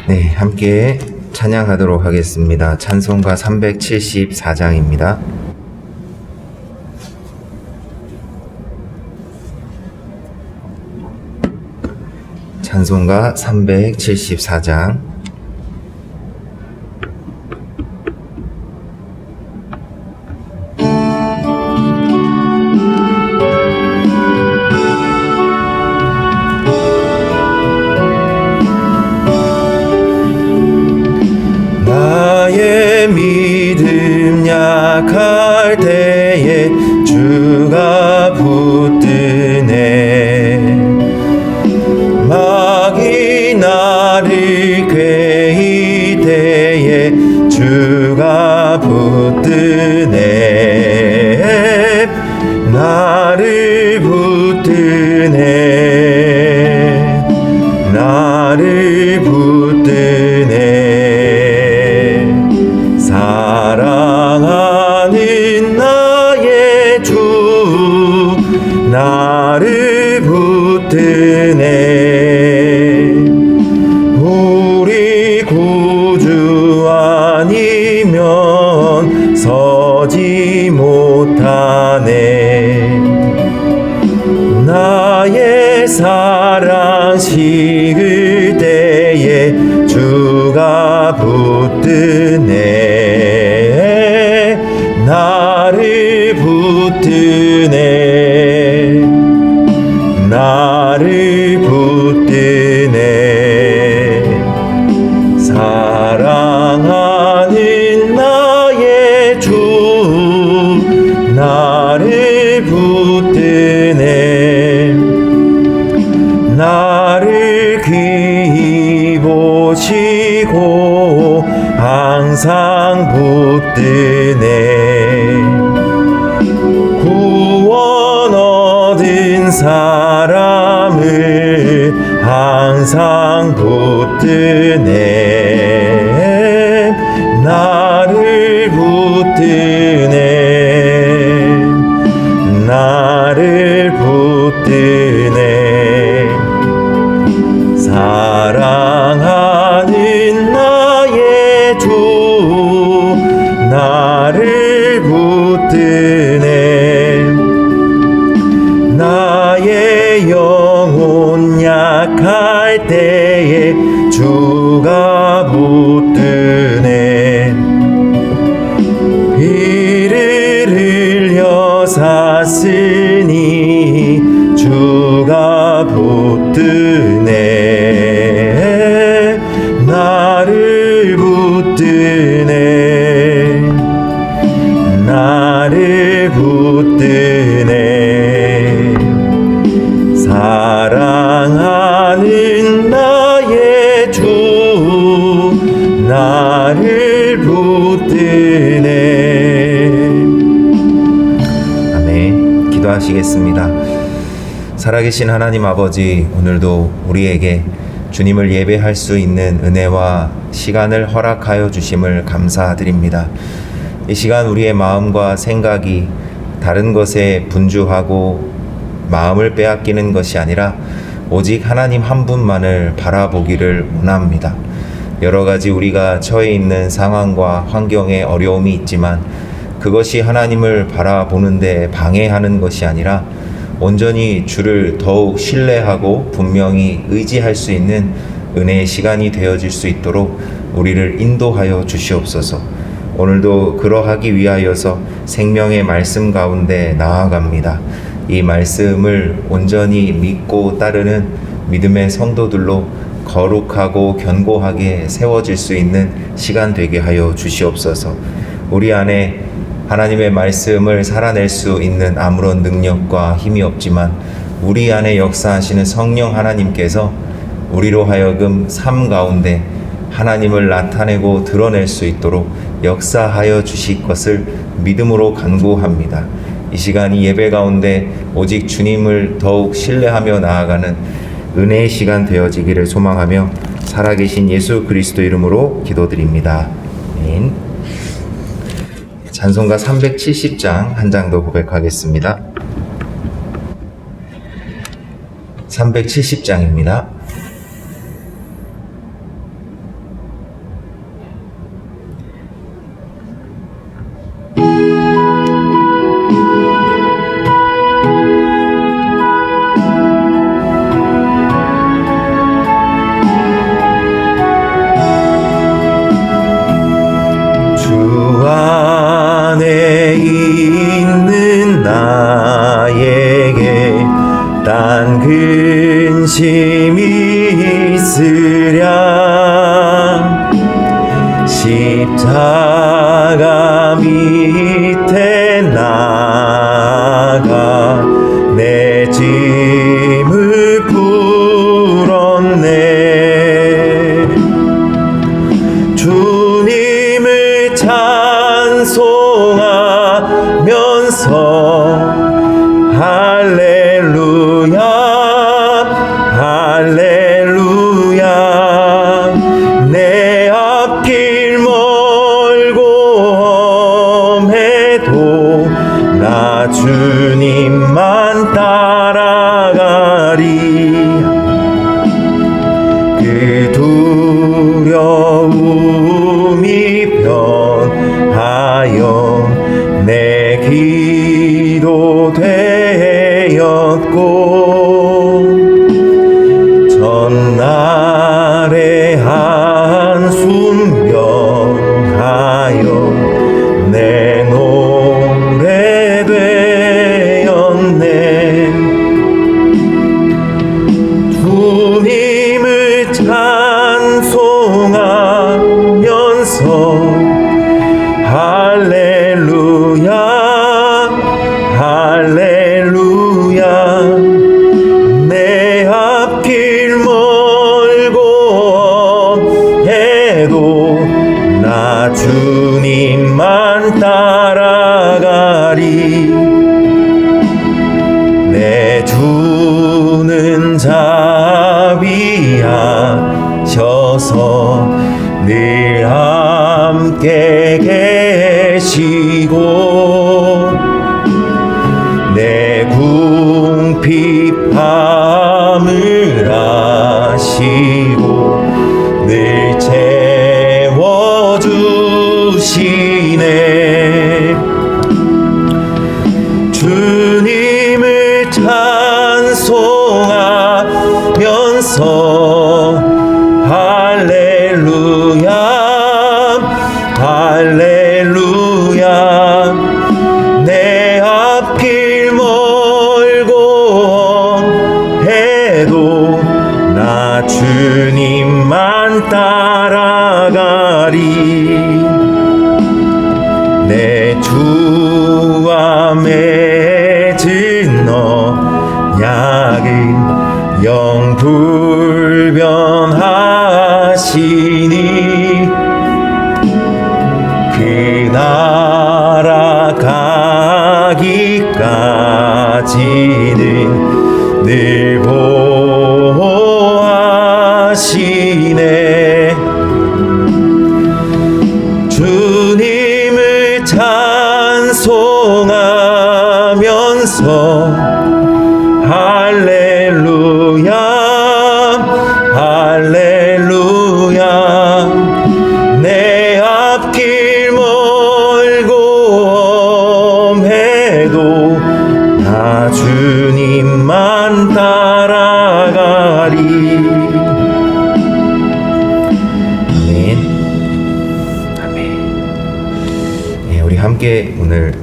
네, 함께 찬양하도록 하겠습니다. 찬송가 374장입니다. 찬송가 374장. 나의 믿음 약할 때에 주가 붙드네. 마귀 나를 꾀일 때에 주가 붙드네. 나를 붙드네. 나를 붙드네. 사랑하는 나의 주 나를 붙드네. 우리 구주 아니면 서지 못하네. 나의 사랑 식을 때에 주가 붙드네. 나를 붙드네. 나를 붙드네. 사랑하는 나의 주 나를 붙드네. 나를 귀히 보시고 항상 붙드네. 구원 얻은 사람을 항상 붙드네. 나를 붙드네. 나를 붙드네. 사랑하는 나의 주 나를 붙드네. 나의 영혼 약할 때에 주가 붙드네. 피를 흘려 샀으니 주가 붙드네. 나를 붙드네. 나를 붙드네. 사랑하는 나의 주 나를 붙드네. 아멘. 기도하시겠습니다. 살아계신 하나님 아버지, 오늘도 우리에게 주님을 예배할 수 있는 은혜와 시간을 허락하여 주심을 감사드립니다. 이 시간 우리의 마음과 생각이 다른 것에 분주하고 마음을 빼앗기는 것이 아니라 오직 하나님 한 분만을 바라보기를 원합니다. 여러 가지 우리가 처해 있는 상황과 환경에 어려움이 있지만 그것이 하나님을 바라보는데 방해하는 것이 아니라 온전히 주를 더욱 신뢰하고 분명히 의지할 수 있는 은혜의 시간이 되어질 수 있도록 우리를 인도하여 주시옵소서. 오늘도 그러하기 위하여서 생명의 말씀 가운데 나아갑니다. 이 말씀을 온전히 믿고 따르는 믿음의 성도들로 거룩하고 견고하게 세워질 수 있는 시간 되게 하여 주시옵소서. 우리 안에 하나님의 말씀을 살아낼 수 있는 아무런 능력과 힘이 없지만 우리 안에 역사하시는 성령 하나님께서 우리로 하여금 삶 가운데 하나님을 나타내고 드러낼 수 있도록 역사하여 주실 것을 믿음으로 간구합니다. 이 시간 이 예배 가운데 오직 주님을 더욱 신뢰하며 나아가는 은혜의 시간 되어지기를 소망하며 살아계신 예수 그리스도 이름으로 기도드립니다. 아멘. 찬송가 370장 한 장 더 고백하겠습니다. 370장입니다. 딴 근심이 있으랴 십자가 밑에 나가 내 짐을 풀었네. 주님을 찬송하면서 할렐루야 할렐루야 내 앞길 멀고 험해도 나 주님만 따라가리. 그 두려움이 변하여 내 기도 되었고 전날의 한숨 변하여 내 노래 되었네. 주님을 찬송하면서 할렐루야 할렐루야 내 앞길 멀고 해도 나 주님만 따라가리. 내 주는 자비하셔서 늘 함께 계시고 내 궁핍함을 아시고 늘 채워주시네. 주님을 찬송하면서 할렐루야 할렐루야 내 앞길 멀고 해도 나 주님만 따라가리. 내 주와 맺은 언약은 영불변하시니 그 나라 가기까지는 늘 보호하시네. 주님을 찬송하면서 할렐루야 할렐루야 내 앞길 멀고 험해도 나 주님만 따라가리. 아멘 아멘. 예, 우리 함께 오늘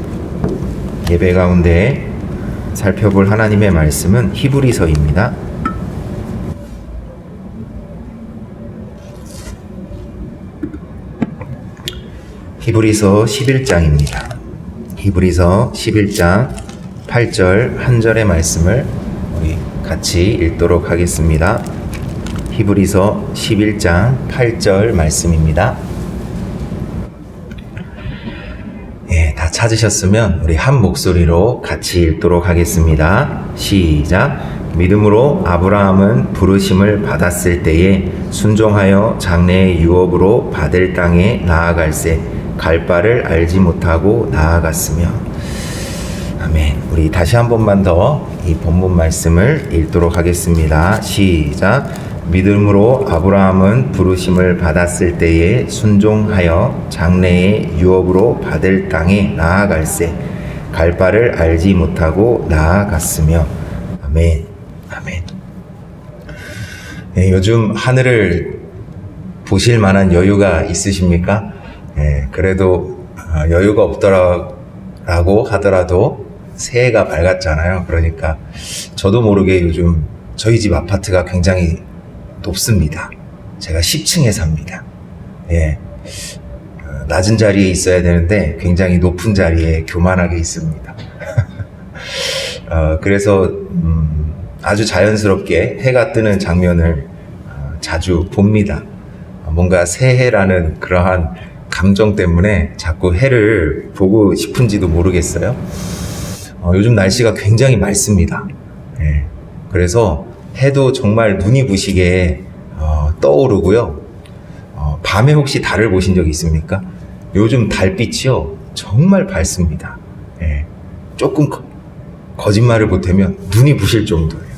예배 가운데 살펴볼 하나님의 말씀은 히브리서입니다. 히브리서 11장입니다. 히브리서 11장 8절 한 절의 말씀을 우리 같이 읽도록 하겠습니다. 히브리서 11장 8절 말씀입니다. 예, 다 찾으셨으면 우리 한 목소리로 같이 읽도록 하겠습니다. 시작. 믿음으로 아브라함은 부르심을 받았을 때에 순종하여 장래의 유업으로 받을 땅에 나아갈새 갈 바를 알지 못하고 나아갔으며. 아멘. 우리 다시 한 번만 더 이 본문 말씀을 읽도록 하겠습니다. 시작. 믿음으로 아브라함은 부르심을 받았을 때에 순종하여 장래의 유업으로 받을 땅에 나아갈새 갈 바를 알지 못하고 나아갔으며. 아멘. 아멘. 네, 요즘 하늘을 보실 만한 여유가 있으십니까? 네, 그래도 여유가 없더라고 하더라도 새해가 밝았잖아요. 그러니까 저도 모르게 요즘 저희 집 아파트가 굉장히 높습니다. 제가 10층에 삽니다. 예. 낮은 자리에 있어야 되는데 굉장히 높은 자리에 교만하게 있습니다. 그래서 아주 자연스럽게 해가 뜨는 장면을 자주 봅니다. 뭔가 새해라는 그러한 감정 때문에 자꾸 해를 보고 싶은지도 모르겠어요. 요즘 날씨가 굉장히 맑습니다. 예. 그래서 해도 정말 눈이 부시게 떠오르고요. 밤에 혹시 달을 보신 적 있습니까? 요즘 달빛이요 정말 밝습니다. 예. 조금 거짓말을 보태면 눈이 부실 정도예요.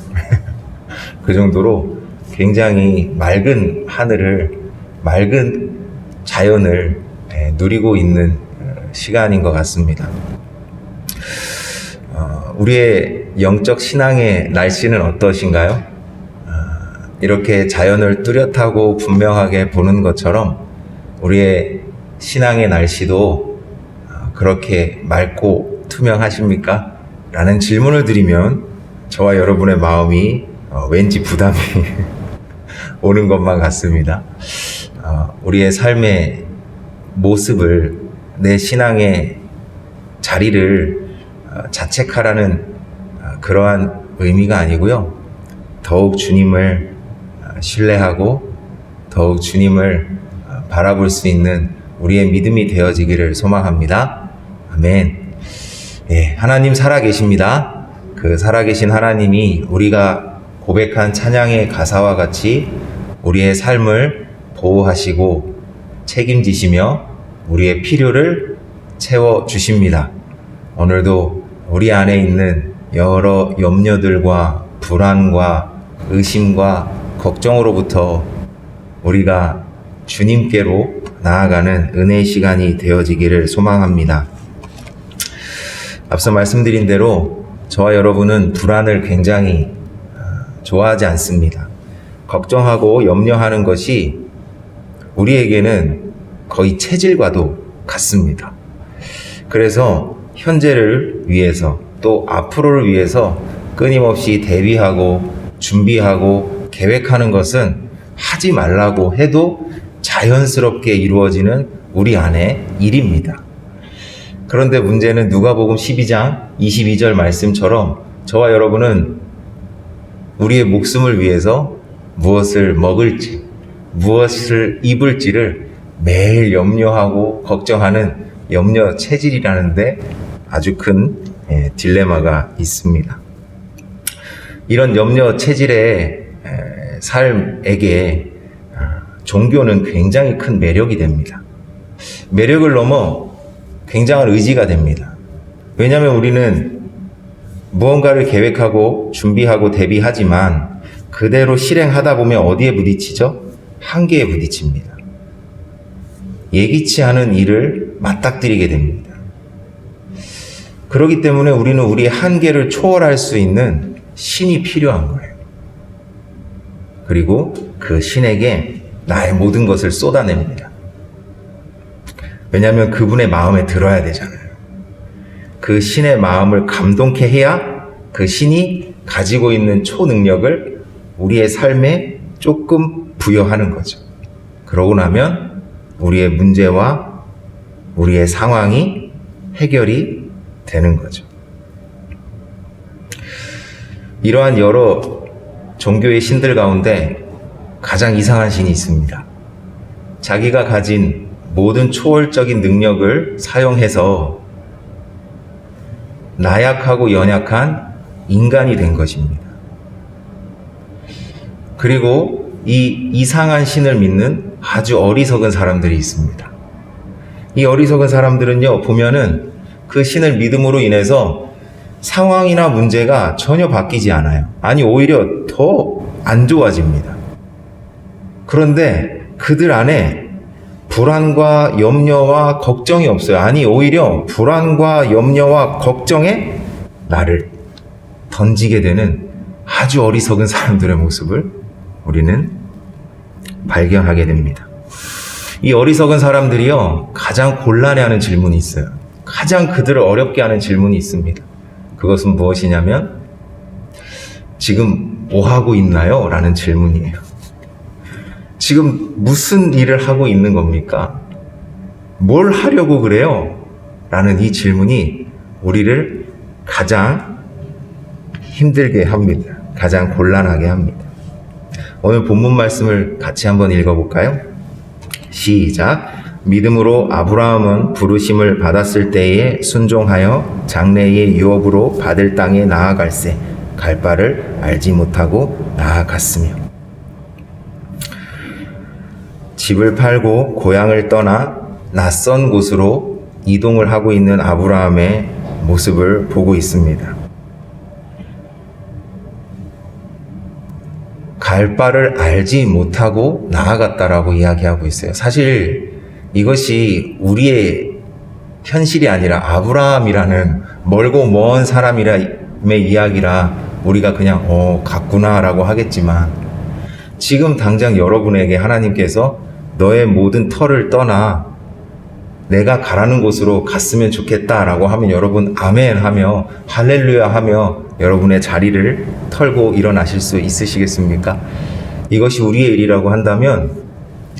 그 정도로 굉장히 맑은 하늘을, 맑은 자연을 누리고 있는 시간인 것 같습니다. 우리의 영적 신앙의 날씨는 어떠신가요? 이렇게 자연을 뚜렷하고 분명하게 보는 것처럼 우리의 신앙의 날씨도 그렇게 맑고 투명하십니까? 라는 질문을 드리면 저와 여러분의 마음이 왠지 부담이 오는 것만 같습니다. 우리의 삶의 모습을, 내 신앙의 자리를 자책하라는 그러한 의미가 아니고요. 더욱 주님을 신뢰하고 더욱 주님을 바라볼 수 있는 우리의 믿음이 되어지기를 소망합니다. 아멘. 예, 하나님 살아계십니다. 그 살아계신 하나님이 우리가 고백한 찬양의 가사와 같이 우리의 삶을 보호하시고 책임지시며 우리의 필요를 채워주십니다. 오늘도 우리 안에 있는 여러 염려들과 불안과 의심과 걱정으로부터 우리가 주님께로 나아가는 은혜의 시간이 되어지기를 소망합니다. 앞서 말씀드린 대로 저와 여러분은 불안을 굉장히 좋아하지 않습니다. 걱정하고 염려하는 것이 우리에게는 거의 체질과도 같습니다. 그래서 현재를 위해서 또 앞으로를 위해서 끊임없이 대비하고 준비하고 계획하는 것은 하지 말라고 해도 자연스럽게 이루어지는 우리 안의 일입니다. 그런데 문제는 누가복음 12장 22절 말씀처럼 저와 여러분은 우리의 목숨을 위해서 무엇을 먹을지, 무엇을 입을지를 매일 염려하고 걱정하는 염려 체질이라는데 아주 큰 딜레마가 있습니다. 이런 염려 체질의 삶에게 종교는 굉장히 큰 매력이 됩니다. 매력을 넘어 굉장한 의지가 됩니다. 왜냐하면 우리는 무언가를 계획하고 준비하고 대비하지만 그대로 실행하다 보면 어디에 부딪히죠? 한계에 부딪힙니다. 예기치 않은 일을 맞닥뜨리게 됩니다. 그렇기 때문에 우리는 우리의 한계를 초월할 수 있는 신이 필요한 거예요. 그리고 그 신에게 나의 모든 것을 쏟아냅니다. 왜냐하면 그분의 마음에 들어야 되잖아요. 그 신의 마음을 감동케 해야 그 신이 가지고 있는 초능력을 우리의 삶에 조금 부여하는 거죠. 그러고 나면 우리의 문제와 우리의 상황이 해결이 되는 거죠. 이러한 여러 종교의 신들 가운데 가장 이상한 신이 있습니다. 자기가 가진 모든 초월적인 능력을 사용해서 나약하고 연약한 인간이 된 것입니다. 그리고 이 이상한 신을 믿는 아주 어리석은 사람들이 있습니다. 이 어리석은 사람들은요, 보면은 그 신을 믿음으로 인해서 상황이나 문제가 전혀 바뀌지 않아요. 아니, 오히려 더 안 좋아집니다. 그런데 그들 안에 불안과 염려와 걱정이 없어요. 아니, 오히려 불안과 염려와 걱정에 나를 던지게 되는 아주 어리석은 사람들의 모습을 우리는 발견하게 됩니다. 이 어리석은 사람들이요, 가장 곤란해하는 질문이 있어요. 가장 그들을 어렵게 하는 질문이 있습니다. 그것은 무엇이냐면 지금 뭐 하고 있나요? 라는 질문이에요. 지금 무슨 일을 하고 있는 겁니까? 뭘 하려고 그래요? 라는 이 질문이 우리를 가장 힘들게 합니다. 가장 곤란하게 합니다. 오늘 본문 말씀을 같이 한번 읽어볼까요? 시작. 믿음으로 아브라함은 부르심을 받았을 때에 순종하여 장래의 유업으로 받을 땅에 나아갈새 갈 바를 알지 못하고 나아갔으며. 집을 팔고 고향을 떠나 낯선 곳으로 이동을 하고 있는 아브라함의 모습을 보고 있습니다. 갈 바를 알지 못하고 나아갔다라고 이야기하고 있어요. 사실 이것이 우리의 현실이 아니라 아브라함이라는 멀고 먼 사람의 이야기라 우리가 그냥 갔구나라고 하겠지만, 지금 당장 여러분에게 하나님께서 너의 모든 터를 떠나 내가 가라는 곳으로 갔으면 좋겠다라고 하면 여러분 아멘 하며 할렐루야 하며 여러분의 자리를 털고 일어나실 수 있으시겠습니까? 이것이 우리의 일이라고 한다면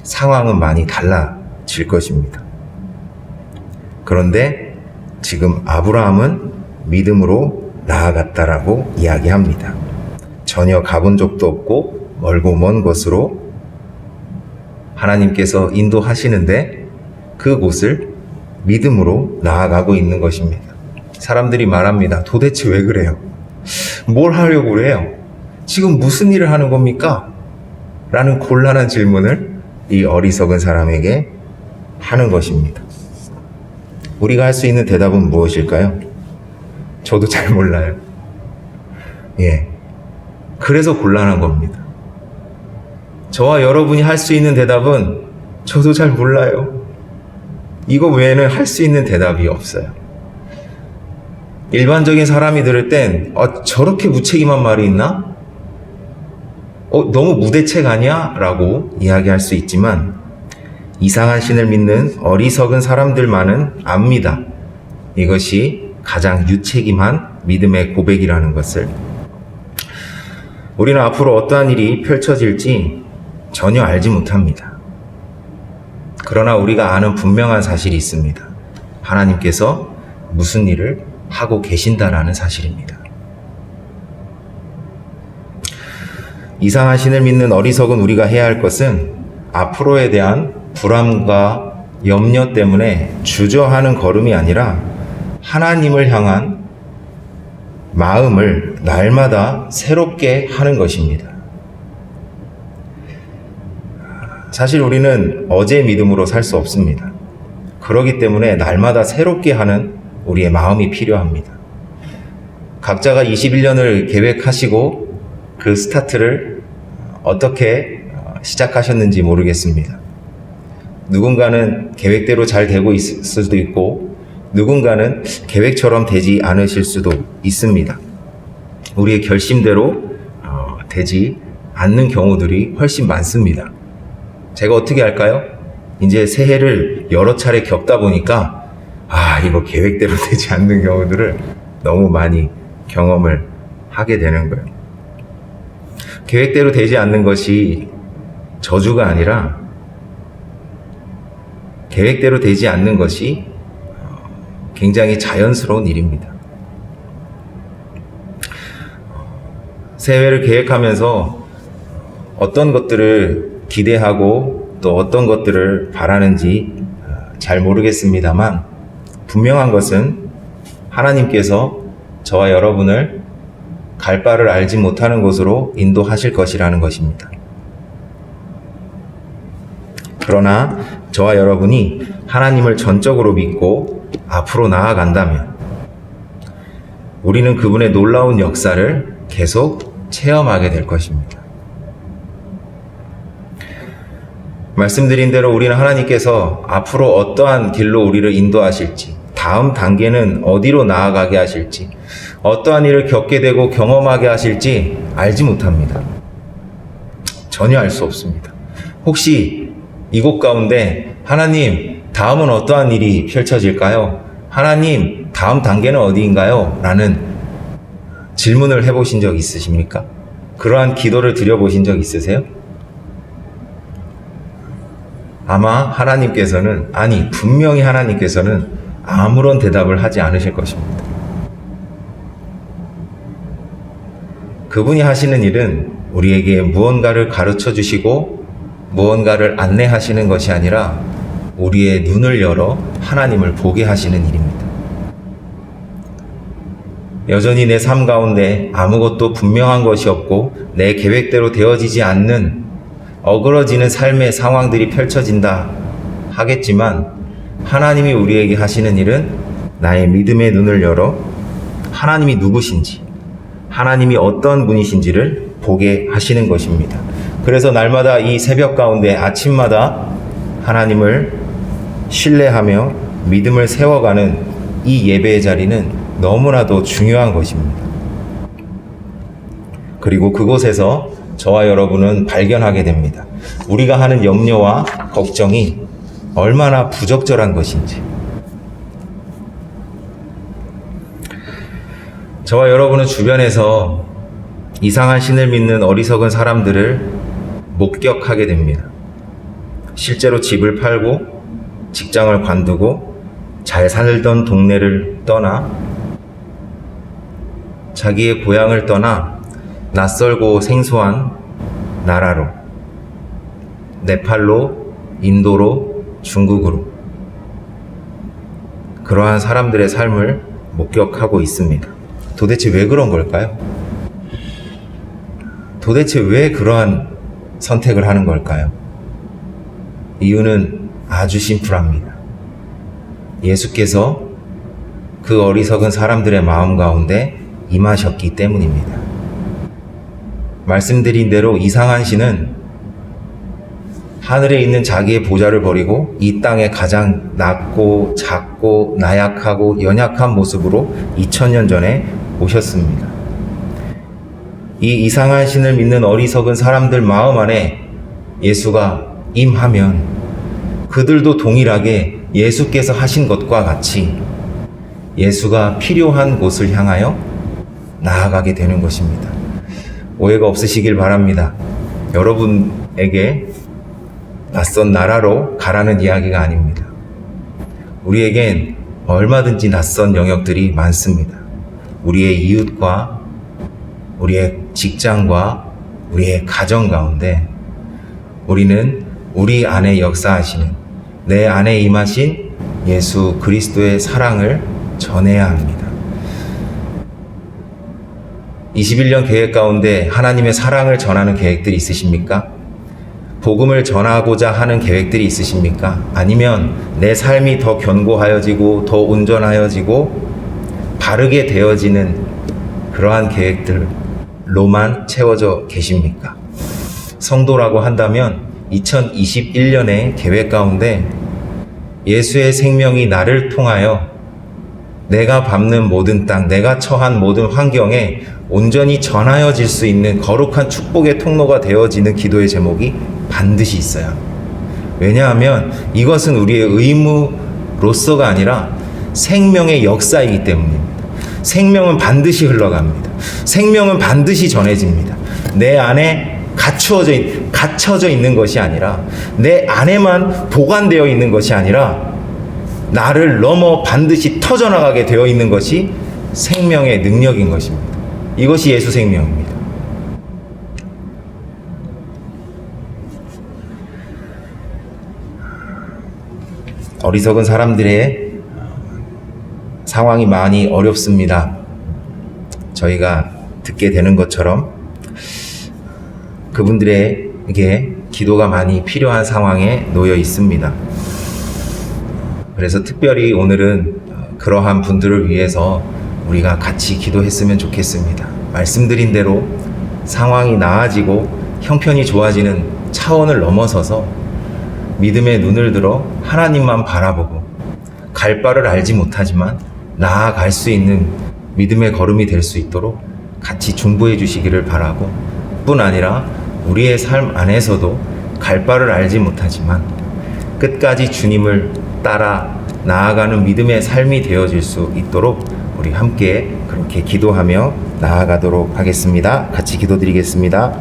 상황은 많이 달라질 것입니다. 그런데 지금 아브라함은 믿음으로 나아갔다라고 이야기합니다. 전혀 가본 적도 없고 멀고 먼 곳으로 하나님께서 인도하시는데 그곳을 믿음으로 나아가고 있는 것입니다. 사람들이 말합니다. 도대체 왜 그래요? 뭘 하려고 그래요? 지금 무슨 일을 하는 겁니까? 라는 곤란한 질문을 이 어리석은 사람에게 하는 것입니다. 우리가 할 수 있는 대답은 무엇일까요? 저도 잘 몰라요. 그래서 곤란한 겁니다. 저와 여러분이 할 수 있는 대답은 저도 잘 몰라요. 이거 외에는 할 수 있는 대답이 없어요. 일반적인 사람이 들을 땐 저렇게 무책임한 말이 있나? 너무 무대책 아니야? 라고 이야기할 수 있지만 이상한 신을 믿는 어리석은 사람들만은 압니다. 이것이 가장 유책임한 믿음의 고백이라는 것을. 우리는 앞으로 어떠한 일이 펼쳐질지 전혀 알지 못합니다. 그러나 우리가 아는 분명한 사실이 있습니다. 하나님께서 무슨 일을 하고 계신다라는 사실입니다. 이상한 신을 믿는 어리석은 우리가 해야 할 것은 앞으로에 대한 불안과 염려 때문에 주저하는 걸음이 아니라 하나님을 향한 마음을 날마다 새롭게 하는 것입니다. 사실 우리는 어제의 믿음으로 살 수 없습니다. 그렇기 때문에 날마다 새롭게 하는 우리의 마음이 필요합니다. 각자가 21년을 계획하시고 그 스타트를 어떻게 시작하셨는지 모르겠습니다. 누군가는 계획대로 잘 되고 있을 수도 있고 누군가는 계획처럼 되지 않으실 수도 있습니다. 우리의 결심대로 되지 않는 경우들이 훨씬 많습니다. 제가 어떻게 할까요? 이제 새해를 여러 차례 겪다 보니까 이거 계획대로 되지 않는 경우들을 너무 많이 경험을 하게 되는 거예요. 계획대로 되지 않는 것이 저주가 아니라 계획대로 되지 않는 것이 굉장히 자연스러운 일입니다. 새해를 계획하면서 어떤 것들을 기대하고 또 어떤 것들을 바라는지 잘 모르겠습니다만 분명한 것은 하나님께서 저와 여러분을 갈 바를 알지 못하는 곳으로 인도하실 것이라는 것입니다. 그러나 저와 여러분이 하나님을 전적으로 믿고 앞으로 나아간다면 우리는 그분의 놀라운 역사를 계속 체험하게 될 것입니다. 말씀드린 대로 우리는 하나님께서 앞으로 어떠한 길로 우리를 인도하실지, 다음 단계는 어디로 나아가게 하실지, 어떠한 일을 겪게 되고 경험하게 하실지 알지 못합니다. 전혀 알 수 없습니다. 혹시 이곳 가운데 하나님, 다음은 어떠한 일이 펼쳐질까요? 하나님, 다음 단계는 어디인가요? 라는 질문을 해보신 적 있으십니까? 그러한 기도를 드려보신 적 있으세요? 아마 하나님께서는, 분명히 하나님께서는 아무런 대답을 하지 않으실 것입니다. 그분이 하시는 일은 우리에게 무언가를 가르쳐 주시고 무언가를 안내하시는 것이 아니라 우리의 눈을 열어 하나님을 보게 하시는 일입니다. 여전히 내 삶 가운데 아무것도 분명한 것이 없고 내 계획대로 되어지지 않는 어그러지는 삶의 상황들이 펼쳐진다 하겠지만, 하나님이 우리에게 하시는 일은 나의 믿음의 눈을 열어 하나님이 누구신지, 하나님이 어떤 분이신지를 보게 하시는 것입니다. 그래서 날마다 이 새벽 가운데 아침마다 하나님을 신뢰하며 믿음을 세워가는 이 예배의 자리는 너무나도 중요한 것입니다. 그리고 그곳에서 저와 여러분은 발견하게 됩니다. 우리가 하는 염려와 걱정이 얼마나 부적절한 것인지. 저와 여러분은 주변에서 이상한 신을 믿는 어리석은 사람들을 목격하게 됩니다. 실제로 집을 팔고 직장을 관두고 잘 살던 동네를 떠나 자기의 고향을 떠나 낯설고 생소한 나라로, 네팔로, 인도로, 중국으로 그러한 사람들의 삶을 목격하고 있습니다. 도대체 왜 그런 걸까요? 도대체 왜 그러한 선택을 하는 걸까요? 이유는 아주 심플합니다. 예수께서 그 어리석은 사람들의 마음 가운데 임하셨기 때문입니다. 말씀드린 대로 이상한 신은 하늘에 있는 자기의 보좌를 버리고 이 땅에 가장 낮고 작고 나약하고 연약한 모습으로 2000년 전에 오셨습니다. 이 이상한 신을 믿는 어리석은 사람들 마음 안에 예수가 임하면 그들도 동일하게 예수께서 하신 것과 같이 예수가 필요한 곳을 향하여 나아가게 되는 것입니다. 오해가 없으시길 바랍니다. 여러분에게 낯선 나라로 가라는 이야기가 아닙니다. 우리에겐 얼마든지 낯선 영역들이 많습니다. 우리의 이웃과 우리의 직장과 우리의 가정 가운데 우리는 우리 안에 역사하시는, 내 안에 임하신 예수 그리스도의 사랑을 전해야 합니다. 21년 계획 가운데 하나님의 사랑을 전하는 계획들이 있으십니까? 복음을 전하고자 하는 계획들이 있으십니까? 아니면 내 삶이 더 견고하여지고 더 온전하여지고 바르게 되어지는 그러한 계획들로만 채워져 계십니까? 성도라고 한다면 2021년의 계획 가운데 예수의 생명이 나를 통하여 내가 밟는 모든 땅, 내가 처한 모든 환경에 온전히 전하여질 수 있는 거룩한 축복의 통로가 되어지는 기도의 제목이 반드시 있어야 합니다. 왜냐하면 이것은 우리의 의무로서가 아니라 생명의 역사이기 때문입니다. 생명은 반드시 흘러갑니다. 생명은 반드시 전해집니다. 내 안에 갇혀져 있는 것이 아니라, 내 안에만 보관되어 있는 것이 아니라 나를 넘어 반드시 터져나가게 되어 있는 것이 생명의 능력인 것입니다. 이것이 예수 생명입니다. 어리석은 사람들의 상황이 많이 어렵습니다. 저희가 듣게 되는 것처럼 그분들에게 기도가 많이 필요한 상황에 놓여 있습니다. 그래서 특별히 오늘은 그러한 분들을 위해서 우리가 같이 기도했으면 좋겠습니다. 말씀드린 대로 상황이 나아지고 형편이 좋아지는 차원을 넘어서서 믿음의 눈을 들어 하나님만 바라보고 갈 바를 알지 못하지만 나아갈 수 있는 믿음의 걸음이 될 수 있도록 같이 중보해 주시기를 바라고, 뿐 아니라 우리의 삶 안에서도 갈 바를 알지 못하지만 끝까지 주님을 따라 나아가는 믿음의 삶이 되어질 수 있도록 우리 함께 그렇게 기도하며 나아가도록 하겠습니다. 같이 기도드리겠습니다.